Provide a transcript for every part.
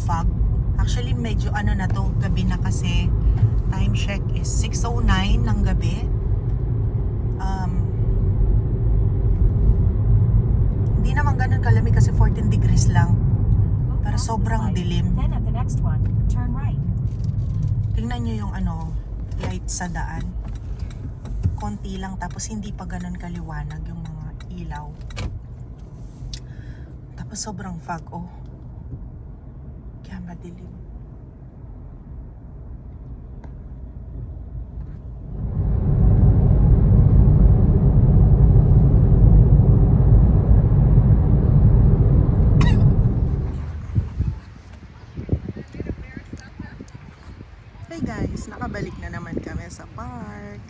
fog. Actually, medyo ano na to, gabi na kasi time check is 6:09 ng gabi. Hindi naman ganun kalamig kasi 14 degrees lang. Pero sobrang dilim. Then at the next one, turn right. Tingnan nyo yung ano, light sa daan. Konti lang tapos hindi pa ganun kaliwanag yung mga ilaw. Tapos sobrang fog, oh. Kaya madilim. Hey guys, nakabalik na naman kami sa park.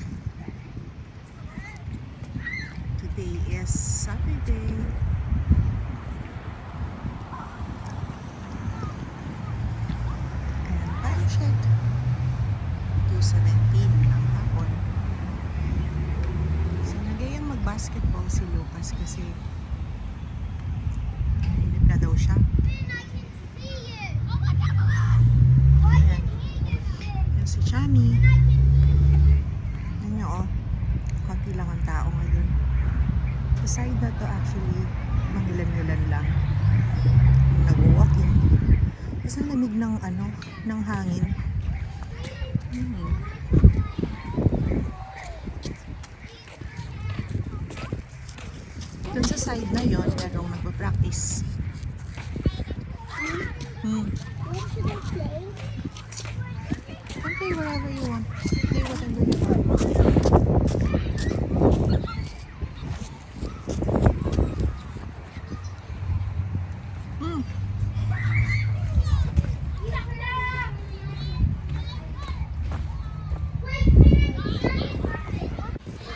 Today is Saturday. And time check 2:17 ng hapon. So nagayang mag-basketball si Lucas kasi nainip na daw siya. Ayan. Ayan si Chami. Ayan nyo, oh. Konti lang ang tao ngayon. Sa side na to actually, mangilan-ulan lang. Nag-walking. Kasi ang lamig ng ano, ng hangin. Doon sa side na yon, merong magpa-practice. What should I play? Okay, whatever you want. Play whatever you want.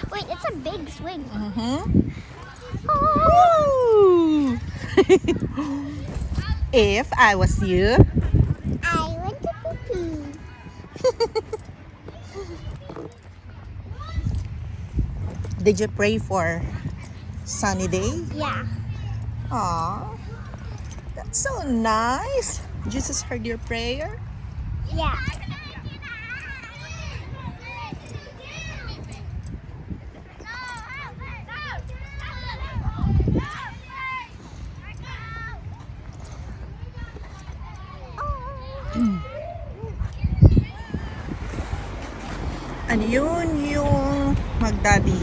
Wait, it's a big swing. Woo! If I was you, I went to pee. did you pray for sunny day? Yeah. Aww, that's so nice. Jesus heard your prayer. Yeah. Ano yun yung magdaddy?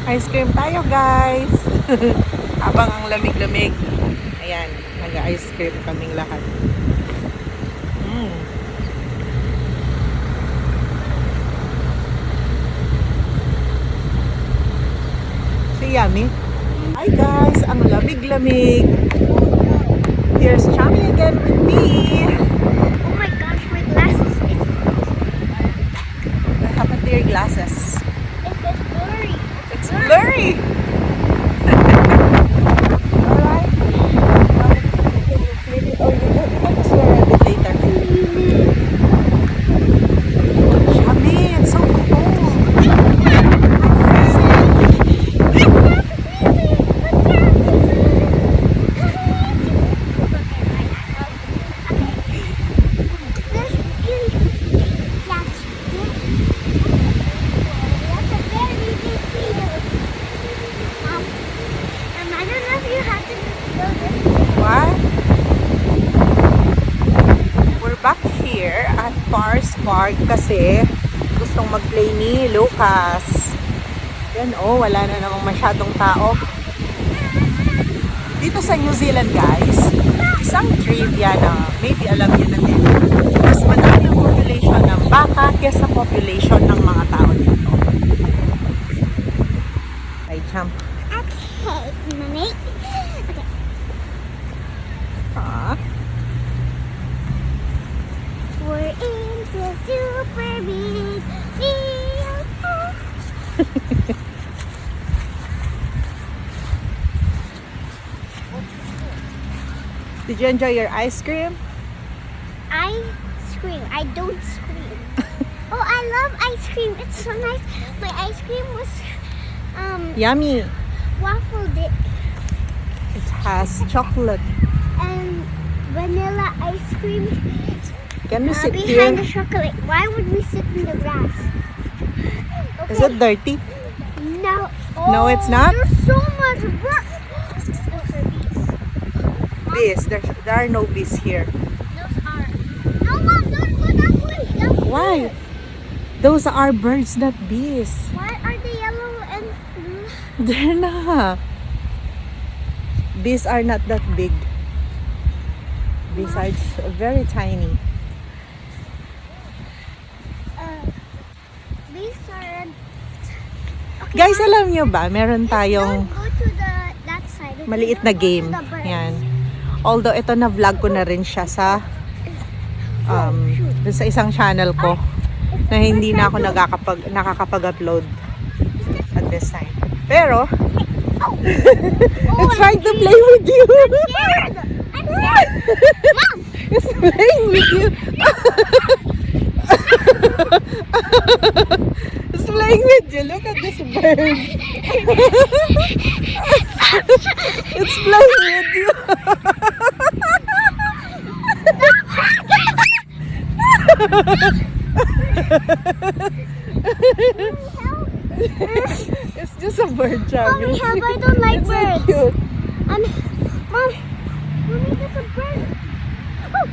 Ice cream tayo guys. Habang ang lamig-lamig. Ayan, nag-ice cream kaming lahat. So yummy. Hi guys, ang lamig-lamig. Here's Chami again with me. Oh my gosh, my glasses. What happened to your glasses? It's blurry. It's blurry. Alright. Maybe, oh, I just wear a bit later. Chami, it's so cold. What? We're back here at Pars Park kasi gustong mag-play ni Lucas. Yan, oh, wala na namang masyadong tao. Dito sa New Zealand guys, isang trivia na maybe alam niyo na din. Mas madami ang population ng baka kaysa population ng mga tao dito. Ay, champ. Okay, mommy. Okay. Ah. We're in the super big deal. Did you enjoy your ice cream? I scream. I don't scream. Oh, I love ice cream. It's so nice. My ice cream was Yummy. waffle dip It has chocolate. and vanilla ice cream Can we sit behind the here? chocolate. Why would we sit in the grass? Is it dirty? No. No, it's not? There's so much work. Those are bees. Bees. There are no bees here. Those are. No, Mom, don't go that way. That's Why? weird. Those are birds, not bees. Why are they yellow and blue? They're not. Bees are not that big. Bees are very tiny. Bees are. Okay, Guys, Mom, alam nyo ba, meron tayong don't go to that side. Okay? maliit Don't na go to game. the birds. Yan. Although ito na vlog ko na rin siya sa dun sa isang channel ko na hindi na ako nakakapag-upload at this time. Pero Oh, it's I'm trying to play with you. scared. I'm scared. Mom! It's playing with you. It's playing with you. Look at this bird. It's playing with you. It's just a bird, Chubby. Mommy, help, I don't like It's so birds. cute. Mom, Mommy, that's a bird. Oh.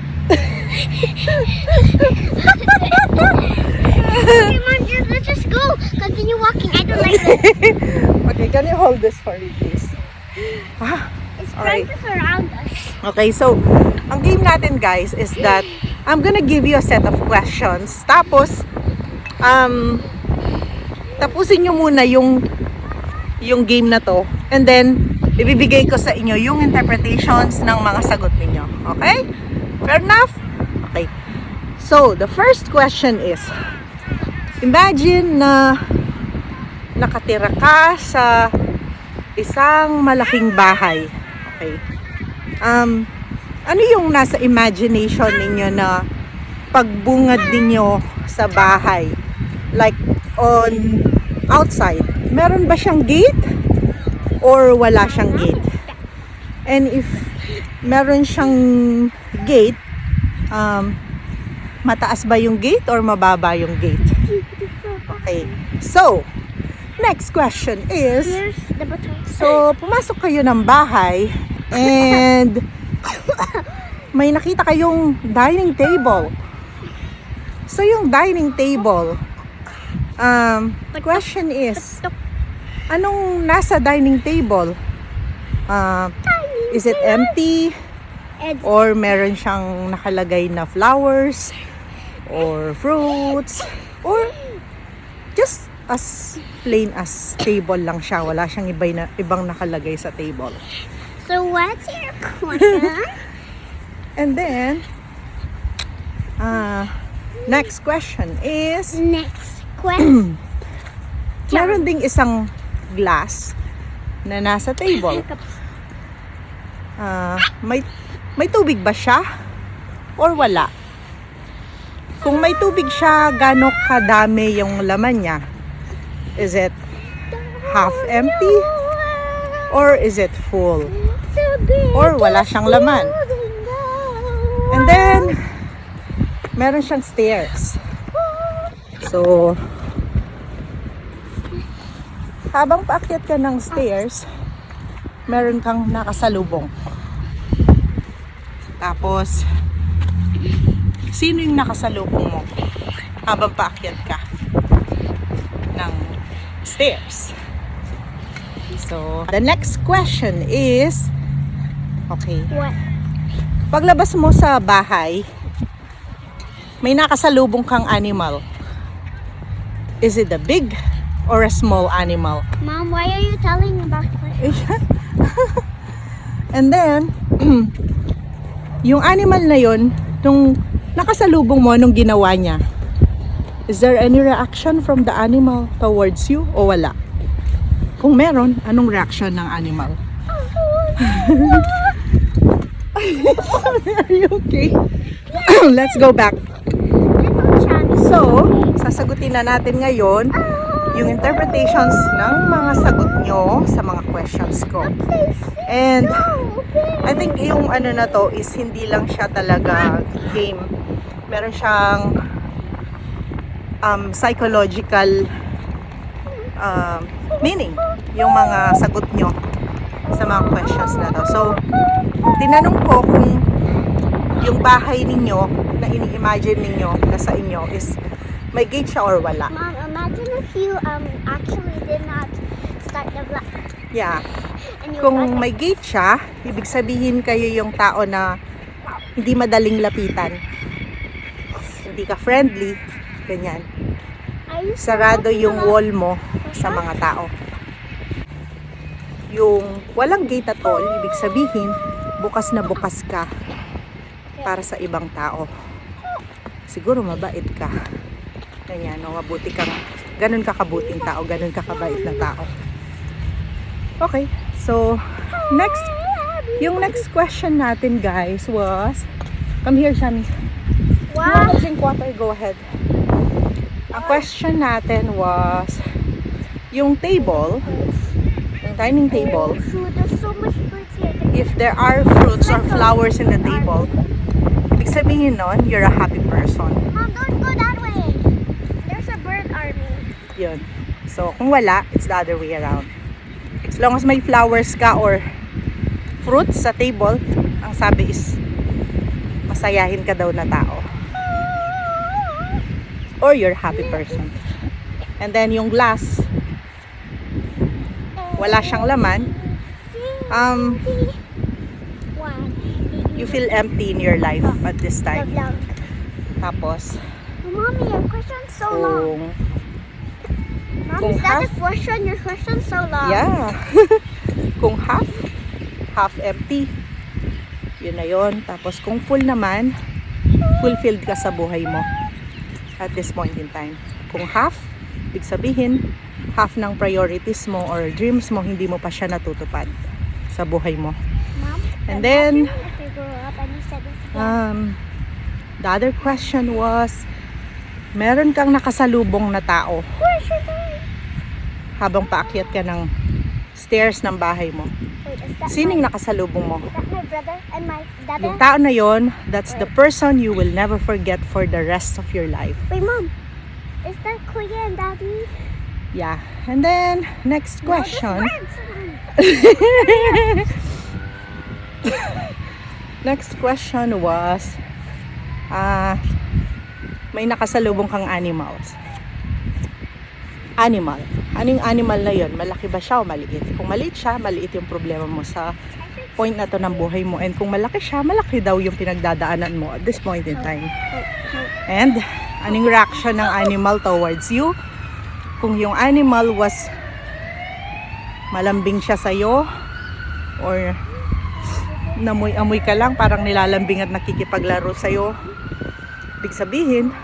Okay, Mom, let's just go. Continue walking. I don't like this. Okay, can you hold this for me, please? Ah, It's Alright. trying to surround us. okay, so, ang game natin, guys, is that I'm gonna give you a set of questions. Tapos, tapusin nyo muna yung game na to. And then, ibibigay ko sa inyo yung interpretations ng mga sagot ninyo. Okay? Fair enough? Okay. So, the first question is, imagine na nakatira ka sa isang malaking bahay. Okay. Ano yung nasa imagination ninyo na pagbungad ninyo sa bahay? Like, on outside, meron ba siyang gate or wala siyang gate? And if meron siyang gate, mataas ba yung gate or mababa yung gate? Okay. So, next question is, Here's the button. so pumasok kayo ng bahay and may nakita kayong dining table. So yung dining table, the question is, anong nasa dining table? Is it empty? It's Or meron siyang nakalagay na flowers? Or fruits? Or just as plain as table lang siya? Wala siyang ibang nakalagay sa table. So what's your question? And then, next question is, Next question. meron ding isang glass na nasa table. May tubig ba siya? Or wala? Kung may tubig siya, gaano kadami yung laman niya? Is it half empty? Or is it full? Or wala siyang laman? And then, meron siyang stairs. So, habang paakyat ka ng stairs, meron kang nakasalubong. Tapos, sino yung nakasalubong mo habang paakyat ka ng stairs? So, the next question is, okay, What? paglabas mo sa bahay, may nakasalubong kang animal. Is it a big or a small animal? Mom, why are you telling about it? And then, yung animal na yun, nung nakasalubong mo, nung ginawa niya, is there any reaction from the animal towards you o wala? Kung meron, anong reaction ng animal? Are you okay? Let's go back. Little Chubby So, sasagutin na natin ngayon yung interpretations ng mga sagot nyo sa mga questions ko. And I think yung ano na to is hindi lang siya talaga game. Meron siyang psychological meaning yung mga sagot nyo sa mga questions na to. So, tinanong ko kung yung bahay ninyo na ini-imagine ninyo na sa inyo is may gate siya or wala. Mom, imagine if you actually did not start the block. Yeah. And you Kung got may gate siya, ibig sabihin kayo yung tao na hindi madaling lapitan. Hindi ka friendly, ganyan. Are you Sarado walking yung along? wall mo sa mga tao. Yung walang gate at all, ibig sabihin, bukas na bukas ka para sa ibang tao. Siguro mabait ka. Ganyan, no? Mabuti kang, ganun ka kabuting tao, ganun ka kabait na tao. Okay, so, yung next question natin, guys, was, come here, Shami. You Wow. wanna drink water? Go ahead. Ang question natin was, yung table, yung dining table, Oh, shoot, there's so much fruits here. if there are fruits or flowers in the table, ibig sabihin nun, you're a happy person. Mom, don't go that way. There's a bird army. Yun. So, kung wala, it's the other way around. As long as may flowers ka or fruits sa table, ang sabi is, masayahin ka daw na tao. Or you're a happy person. And then, yung glass, wala siyang laman, One. you feel empty in your life at this The time. vlog. Tapos, Mommy, your question's so long. kung Mom, is that half- a question? Your question's so long. yeah. Kung half empty, yun na yun. Tapos kung full naman, fulfilled ka sa buhay mo at this point in time. Kung half, ibig sabihin, half ng priorities mo or dreams mo, hindi mo pa siya natutupad sa buhay mo. Mom, And then, imagine if you grew up and you said this again. the other question was, meron kang nakasalubong na tao Where's your dad? habang paakyat ka ng stairs ng bahay mo. Wait, is that Sining my, nakasalubong mo? is that my brother and my dad? Yung tao na yon, that's the person you will never forget for the rest of your life. Wait, Mom, is that Kuya and Daddy? Yeah. And then, next No, question. just birds. Next question was, may nakasalubong kang animals. Animal. Anong animal na yon? Malaki ba siya o maliit? Kung maliit siya, maliit yung problema mo sa point na to ng buhay mo. And kung malaki siya, malaki daw yung pinagdadaanan mo at this point in time. And, anong reaction ng animal towards you? Kung yung animal was malambing siya sa'yo, or namoy-amoy ka lang, parang nilalambing at nakikipaglaro sa'yo, ibig sabihin,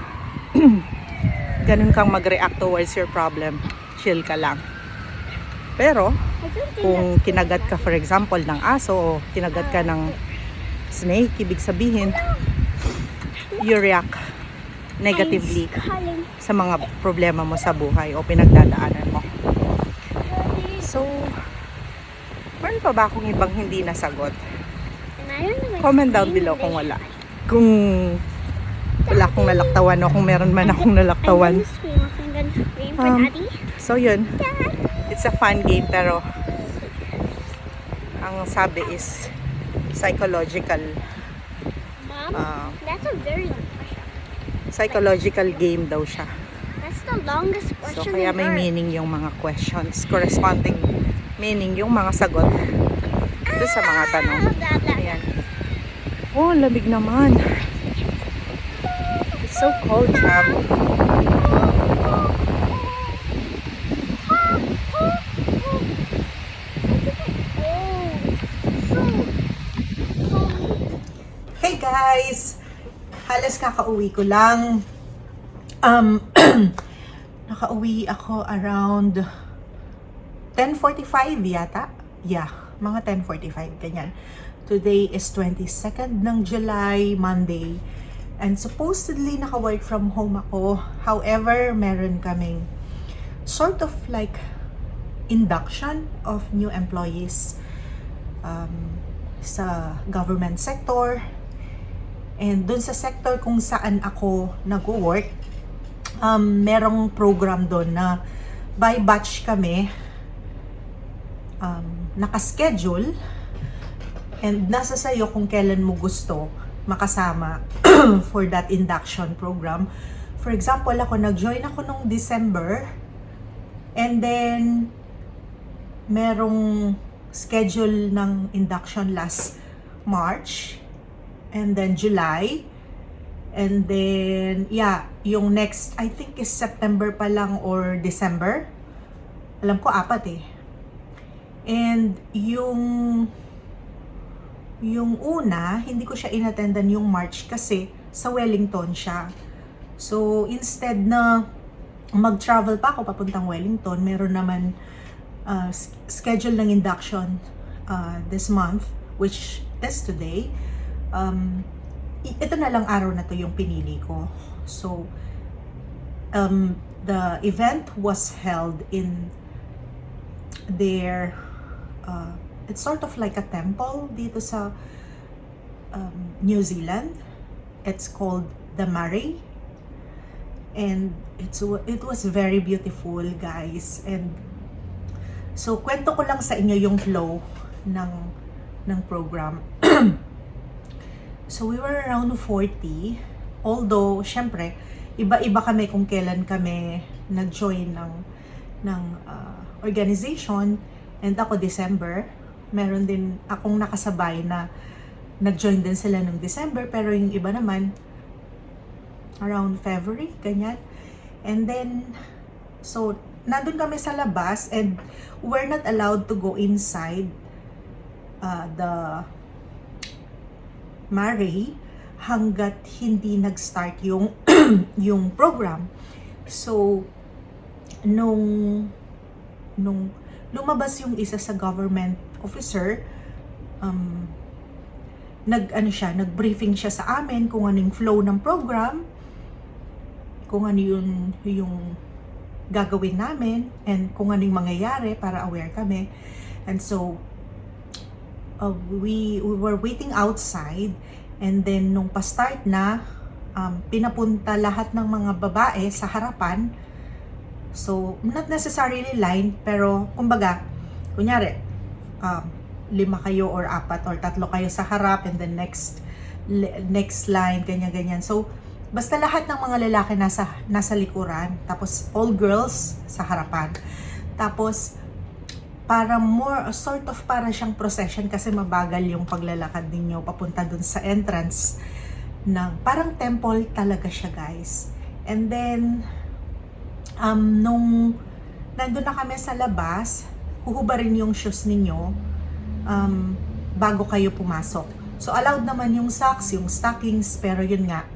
ganun kang mag-react towards your problem. Chill ka lang. Pero, I don't think kung that's kinagat ka for example ng aso o kinagat ka ng snake, ibig sabihin, you react negatively calling. sa mga problema mo sa buhay o pinagdadaanan mo. So, meron pa ba akong ibang hindi nasagot? And I don't know my Comment down screen below today. kung wala. Kung wala akong nalaktawan o kung meron man akong I'm nalaktawan. gonna scream. I'm gonna scream for Daddy. So yun, Daddy. it's a fun game pero ang sabi is psychological Mom, that's a very long question. psychological game daw siya. That's the longest So question kaya on may Earth. meaning yung mga questions, corresponding meaning yung mga sagot doon sa mga tanong. Ayan. Oh, lamig naman. It's so cold, Cham. Hey guys! Halos kakauwi ko lang. Nakauwi ako around 10:45 yata. Yeah, mga 10:45, ganyan. Today is 22nd ng July, Monday. And supposedly, naka-work from home ako. However, meron kaming sort of like induction of new employees sa government sector. And dun sa sector kung saan ako nag-work, merong program doon na by batch kami, nakaschedule, and nasa sayo kung kailan mo gusto makasama for that induction program. For example, nag-join ako nung December, and then merong schedule ng induction last March, and then July, and then yung next I think is September pa lang or December. Alam ko 4 eh. And yung una, hindi ko siya inattendan yung March kasi sa Wellington siya. So instead na mag-travel pa ako papuntang Wellington, meron naman schedule ng induction this month, which is today. Ito na lang araw na to yung pinili ko. So the event was held in their it's sort of like a temple dito sa New Zealand. It's called the Murray, and it was very beautiful, guys. And so kwento ko lang sa inyo yung flow ng program. So we were around 40, although syempre iba-iba kami kung kailan kami nag-join ng organization. And ako December, meron din akong nakasabay na nag-join din sila ng December, pero yung iba naman around February, ganyan. And then so nandun kami sa labas, and we're not allowed to go inside the Murray hanggat hindi nag-start yung yung program. So nung lumabas yung isa sa government officer, nag-briefing siya sa amin kung anong flow ng program, kung ano yung gagawin namin, and kung anong mangyayari para aware kami. And so we were waiting outside, and then nung pa-start na, pinapunta lahat ng mga babae sa harapan. So not necessarily line, pero kumbaga kunyari 5 kayo or 4 or 3 kayo sa harap, and then next line, ganyan. So basta lahat ng mga lalaki nasa likuran, tapos all girls sa harapan. Tapos para sort of para siyang procession, kasi mabagal yung paglalakad ninyo papunta dun sa entrance ng parang temple talaga siya, guys. And then nung nandun na kami sa labas, huhubarin yung shoes ninyo bago kayo pumasok. So allowed naman yung socks, yung stockings, pero yun nga,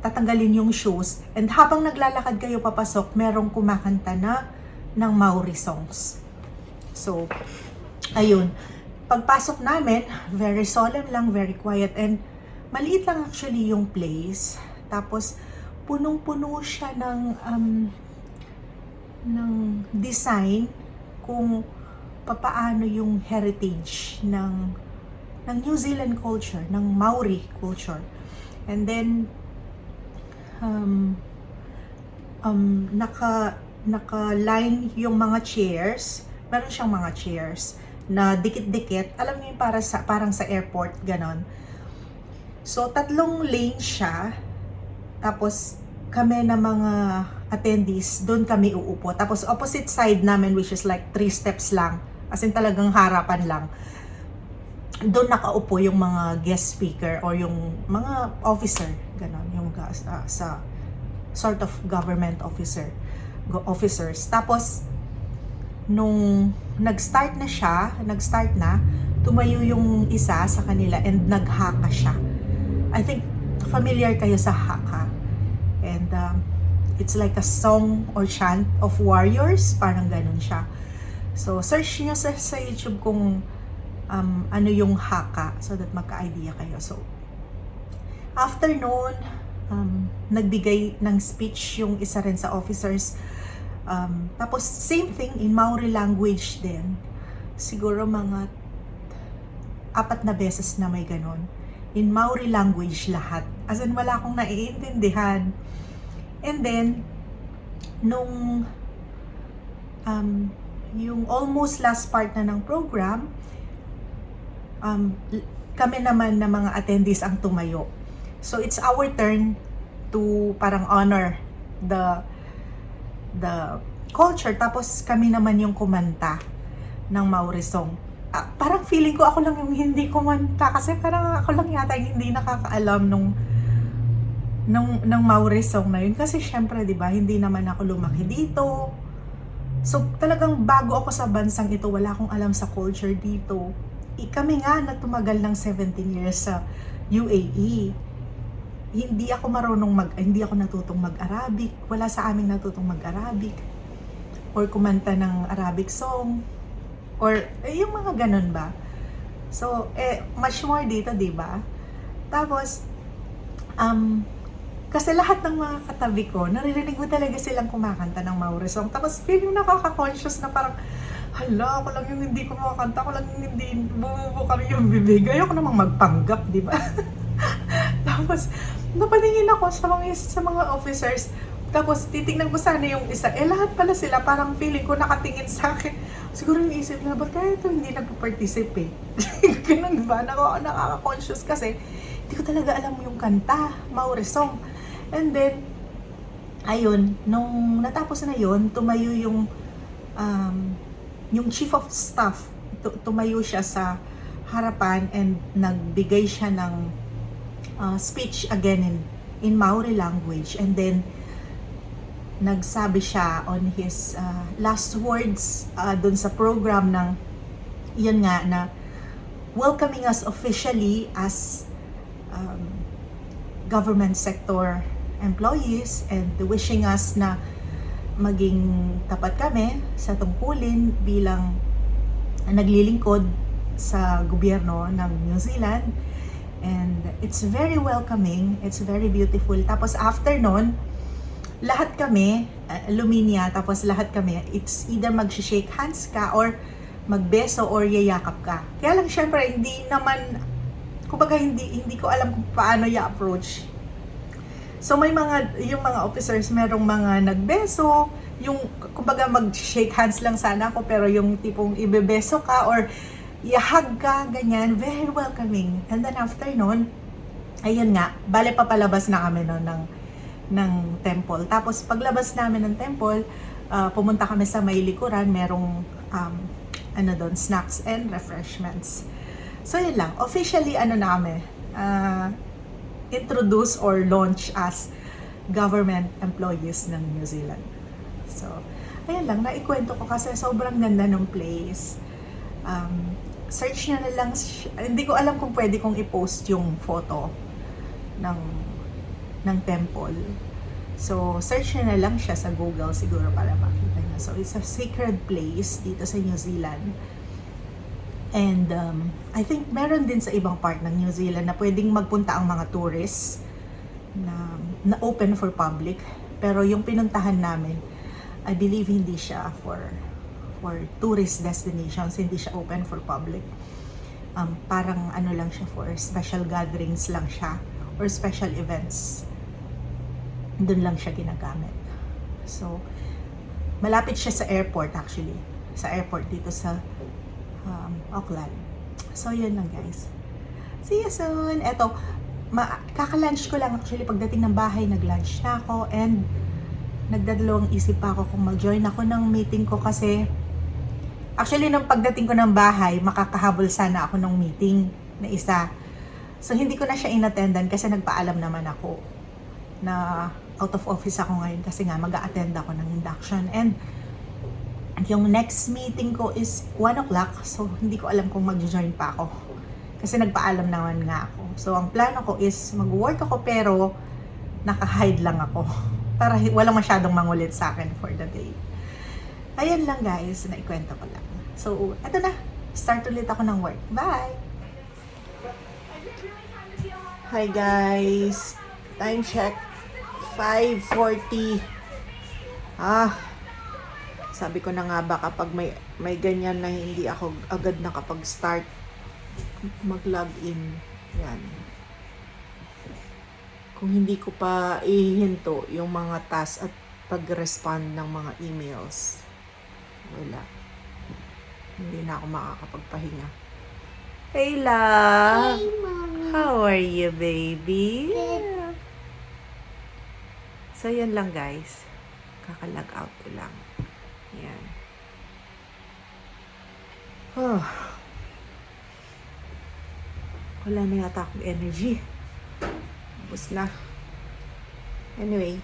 tatanggalin yung shoes. And habang naglalakad kayo papasok, merong kumakanta na ng Maori songs. So ayun, pagpasok namin, very solemn lang, very quiet, and maliit lang actually yung place. Tapos punong-puno siya ng design kung papaano yung heritage ng New Zealand culture, ng Maori culture. And then naka-line yung mga chairs. Meron siyang mga chairs na dikit-dikit. Alam niyo yung parang sa airport, ganon. So 3 lane siya. Tapos kami na mga attendees, doon kami uupo. Tapos opposite side namin, which is like 3 steps lang, as in talagang harapan lang, doon nakaupo yung mga guest speaker or yung mga officer, ganon, yung sa sort of government officers. Tapos nung nag-start na, tumayo yung isa sa kanila and naghaka siya. I think familiar kayo sa haka. And it's like a song or chant of warriors, parang ganun siya. So search nyo sa YouTube kung ano yung haka, so that magka-idea kayo. So After noon, nagbigay ng speech yung isa rin sa officers. Tapos same thing in Maori language din. Siguro mga 4 na beses na may ganon. In Maori language lahat. As in, wala akong naiintindihan. And then, nung yung almost last part na ng program, kami naman na mga attendees ang tumayo. So it's our turn to parang honor the culture. Tapos kami naman yung kumanta ng Maori song. Parang feeling ko ako lang yung hindi kumanta kasi parang ako lang yata yung hindi nakakaalam ng Maori song na yun. Kasi syempre, di ba, hindi naman ako lumaki dito. So talagang bago ako sa bansang ito, wala akong alam sa culture dito. Kami nga na tumagal ng 17 years sa UAE. Hindi ako natutong mag-Arabic. Wala sa amin natutong mag-Arabic or kumanta ng Arabic song or yung mga ganun ba. So much more dito, di ba? Tapos kasi lahat ng mga katabi ko, naririnig mo talaga silang kumakanta ng Maori song. Tapos feeling nakaka-conscious na parang, hala, ako lang yung hindi kumakanta, ako lang yung hindi bumubukal yung bibig. Ayoko namang magpanggap, di ba? Tapos, napaningin ako sa mga officers. Tapos, titignan ko sana yung isa. Lahat pala sila, parang feeling ko nakatingin sa akin. Siguro yung isip na, ba't kaya ito hindi nagpa-participate? Ganun ba? Nakaka-conscious kasi hindi ko talaga alam yung kanta, Maori song. And then, ayun, nung natapos na yun, tumayo yung chief of staff. Tumayo siya sa harapan and nagbigay siya ng speech again in Maori language. And then, nagsabi siya on his last words dun sa program ng, yun nga, na welcoming us officially as government sector employees and wishing us na maging tapat kami sa tungkulin bilang naglilingkod sa gobyerno ng New Zealand. And it's very welcoming, it's very beautiful. Tapos after nun, lahat kami, luminya, tapos lahat kami, it's either mag-shake hands ka or magbeso or yayakap ka. Kaya lang syempre, hindi naman, kumbaga hindi ko alam kung paano i-approach. So may yung mga officers, merong mga nagbeso, yung kumbaga mag-shake hands lang sana ako, pero yung tipong ibebeso ka or i-hug ka, ganyan, very welcoming. And then after nun, ayun nga, bale papalabas na kami nun ng temple. Tapos paglabas namin ng temple, pumunta kami sa may likuran, merong snacks and refreshments. So yun lang, officially na kami, introduce or launch as government employees ng New Zealand. So, ayun lang, naikwento ko kasi sobrang ganda ng place. Search nyo na lang, hindi ko alam kung pwede kong i-post yung photo ng temple. So, search nyo na lang siya sa Google siguro para makita nyo. So, it's a sacred place dito sa New Zealand. And I think meron din sa ibang part ng New Zealand na pwedeng magpunta ang mga tourists na open for public. Pero yung pinuntahan namin, I believe hindi siya for tourist destinations, hindi siya open for public. Parang lang siya for special gatherings lang siya or special events. Doon lang siya ginagamit. So, malapit siya sa airport actually. Sa airport dito sa Auckland. So, yun lang guys. See you soon! Eto, kaka-lunch ko lang actually. Pagdating ng bahay, nag-lunch na ako and nagdadalawang isip pa ako kung mag-join ako ng meeting ko kasi actually, nung pagdating ko ng bahay, makakahabol sana ako ng meeting na isa. So, hindi ko na siya inattendan kasi nagpaalam naman ako na out of office ako ngayon kasi nga mag-a-attend ako ng induction. And yung next meeting ko is 1 o'clock. So, hindi ko alam kung mag-join pa ako. Kasi nagpaalam naman nga ako. So, ang plano ko is mag-work ako pero naka-hide lang ako. Para walang masyadong mangulit sa akin for the day. Ayan lang guys, naikwento ko lang. So, eto na. Start ulit ako ng work. Bye! Hi guys. Time check. 5:40. Sabi ko na nga ba kapag may ganyan na hindi ako agad nakapag-start mag-login. Yan. Kung hindi ko pa ihinto yung mga tasks at pag-respond ng mga emails. Wala. Hindi na ako makakapagpahinga. Hey, love! Hey, Mommy. How are you, baby? Good. So, yan lang, guys. Kaka-log out ko lang. Yan. Oh. Wala na yata akong energy. Ubus na. Anyway.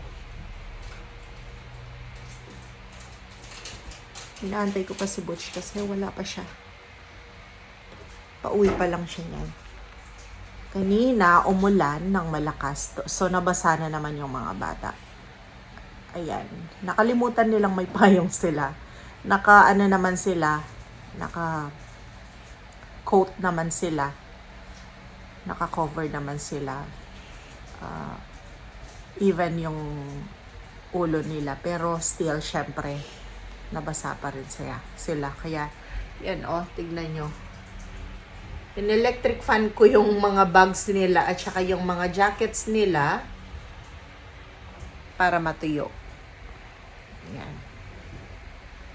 Inaantay ko pa si Butch kasi wala pa siya. Pauwi pa lang siya niyan. Kanina, umulan ng malakas. So, nabasa na naman yung mga bata. Ayan. Nakalimutan nilang may payong sila. Naka-coat naman sila. Naka-cover naman sila. Even yung ulo nila. Pero still, syempre, nabasa pa rin sila. Kaya, yan tignan nyo. In-electric fan ko yung mga bags nila at saka yung mga jackets nila para matuyo. Yan.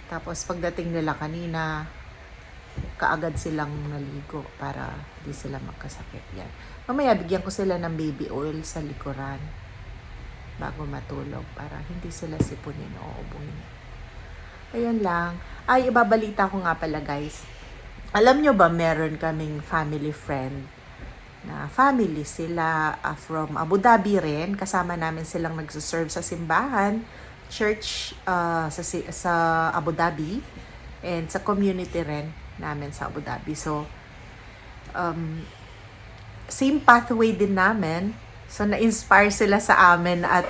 Tapos pagdating nila kanina, kaagad silang naligo para di sila magkasakit. Yan. Mamaya bigyan ko sila ng baby oil sa likuran bago matulog para hindi sila sipunin o ubuhin. Ayan lang. Ay, ibabalita ko nga pala, guys. Alam nyo ba, meron kaming family friend na family sila from Abu Dhabi rin. Kasama namin silang nagsuserve sa simbahan, church sa Abu Dhabi, and sa community rin namin sa Abu Dhabi. So, same pathway din namin. So, na-inspire sila sa amin at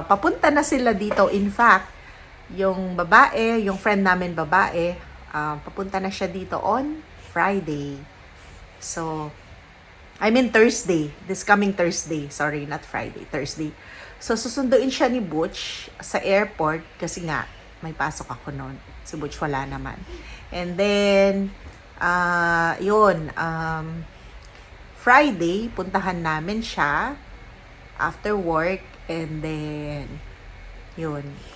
papunta na sila dito. In fact, yung babae, yung friend namin babae, papunta na siya dito on Friday. So, I mean Thursday. This coming Thursday. Sorry, not Friday. Thursday. So, susunduin siya ni Butch sa airport kasi nga, may pasok ako noon. Si Butch wala naman. And then, Friday, puntahan namin siya after work. And then,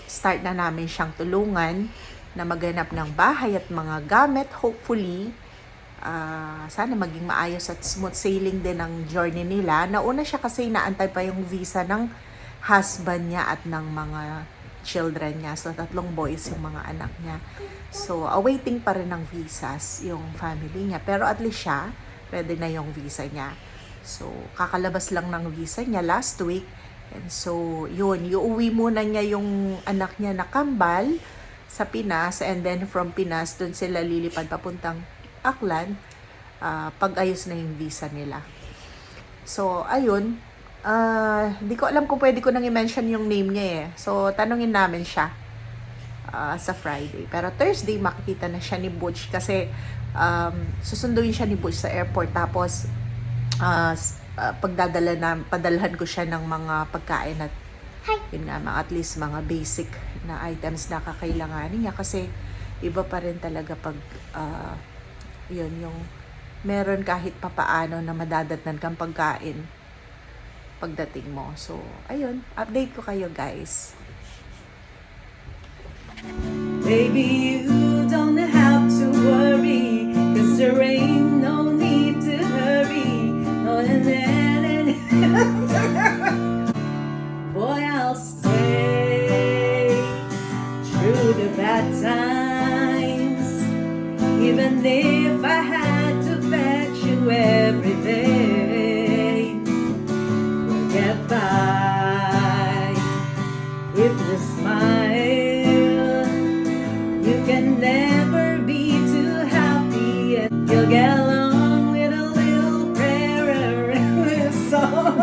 start na namin siyang tulungan na maghanap ng bahay at mga gamit. Hopefully, sana maging maayos at smooth sailing din ang journey nila. Nauna siya kasi inaantay pa yung visa ng husband niya at ng mga children niya. So, 3 boys yung mga anak niya. So, awaiting pa rin ng visas yung family niya. Pero at least siya, ready na yung visa niya. So, kakalabas lang ng visa niya last week. And so, iuwi muna niya yung anak niya na kambal sa Pinas, and then from Pinas, dun sila lilipad papuntang Aklan, pag-ayos na yung visa nila. So, ayun, di ko alam kung pwede ko nang i-mention yung name niya eh. So, tanungin namin siya sa Friday. Pero Thursday, makikita na siya ni Butch kasi susunduin siya ni Butch sa airport. Tapos, padalhan ko siya ng mga pagkain at yun nga, at least mga basic na items na kakailanganin niya kasi iba pa rin talaga pag yung meron kahit papaano na madadatnan kang pagkain pagdating mo. So, ayun, update ko kayo, guys. Baby, you don't have to worry, 'cause there ain't no need to hurry. No, boy, I'll stay through the bad times, even if I had to fetch you every day. We'll get by if you smile. You can never be too happy, and you'll get along with a little prayer and a song.